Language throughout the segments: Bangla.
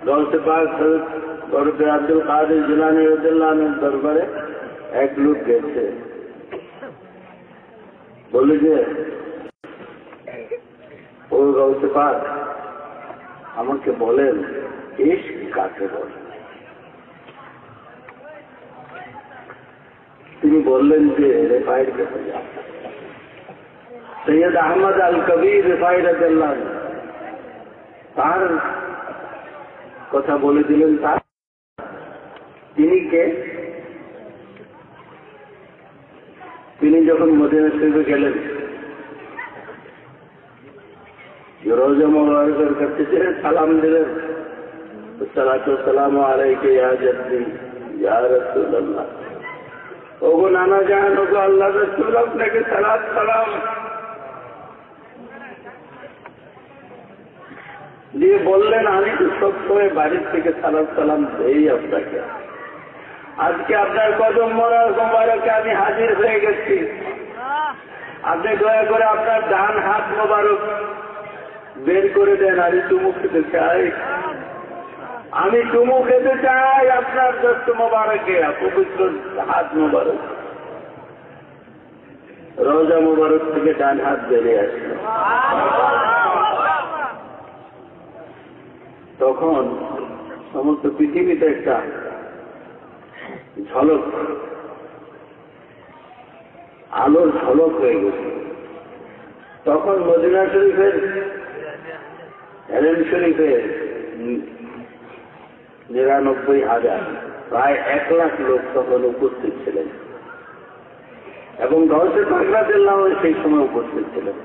गौसे पाक हजरत আব্দুল কাদের জিলানী রাদিয়াল্লাহু আনহুর দরবারে এক লোক গেছে, বলে যে ও গৌসে পাক আমাকে বলেন ইশক কাকে বলে। তিনি বললেন যে রেফায়ের কাছে যাও। সৈয়দ আহমদ আল কবির রেফাই রাদিয়াল্লাহু আনহু তার কথা বলে দিলেন। তার তিনি কে? তিনি যখন মদিনা শরীফে গেলেন, রওজা মুবারকের কাছে সালাম দিলেন, আসসালাতু ওয়াসসালামু আলাইকা ইয়া জাদ্দি ইয়া রাসূলুল্লাহ। ওগো নানা জান, ওগো আল্লাহর রাসূল, আপনাকে সালাত সালাম দিয়ে বললেন, আমি তো সবসময় বাড়ির থেকে সালাম সালাম দেই আপনাকে, আজকে আপনার কদম মোবারকে আমি হাজির হয়ে গেছি, আপনি দয়া করে আপনার ডান হাত মোবারক বের করে দেন, আমি চুমু খেতে চাই, আমি চুমু খেতে চাই আপনার দস্ত মোবারকে, পবিত্র হাত মোবারক। রওজা মোবারক থেকে ডান হাত বেরিয়ে আসলো। তখন সমস্ত পৃথিবীতে একটা ঝলক, আলোর ঝলক হয়ে গেছে। তখন মদিনা শরীফের হেরেম শরীফে ৯৯,০০০ প্রায় ১,০০,০০০ লোক তখন উপস্থিত ছিলেন, এবং গৌসে পাক রাদিয়াল্লাহু আনহু সেই সময় উপস্থিত ছিলেন।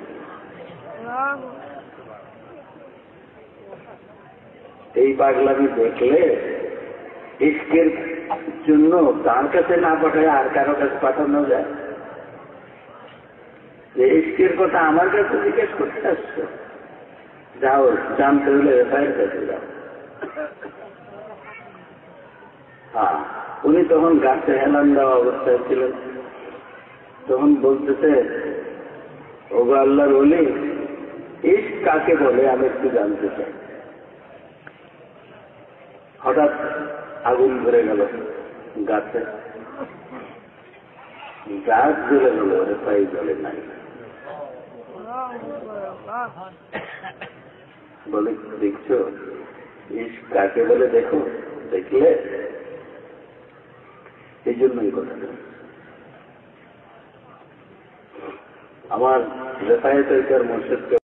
এই পাগলামি দেখলে ইশকের জন্য তার কাছে না পাঠায় আর কারো কাছে পাঠানো যায়? যে ইশকের কথা আমার কাছে জিজ্ঞেস করতে আসছো, যাও জানতে হলে রেফায়ের কাছে যাও। হ্যাঁ, উনি তখন গাছে হেলান দেওয়া অবস্থায় ছিলেন। তখন বলতেছে, ওগো আল্লাহর ওলি, ইশক কাকে বলে আমি একটু জানতে চাই। হঠাৎ আগুন ধরে গেল গাছে, গাছ জ্বলে গেল, রেফাই জ্বলে নাই। বলে, দেখছো ইশক কাকে বলে? দেখো, দেখলে? এই জন্যই কথা আমার রেফায়েতের মুর্শিদকে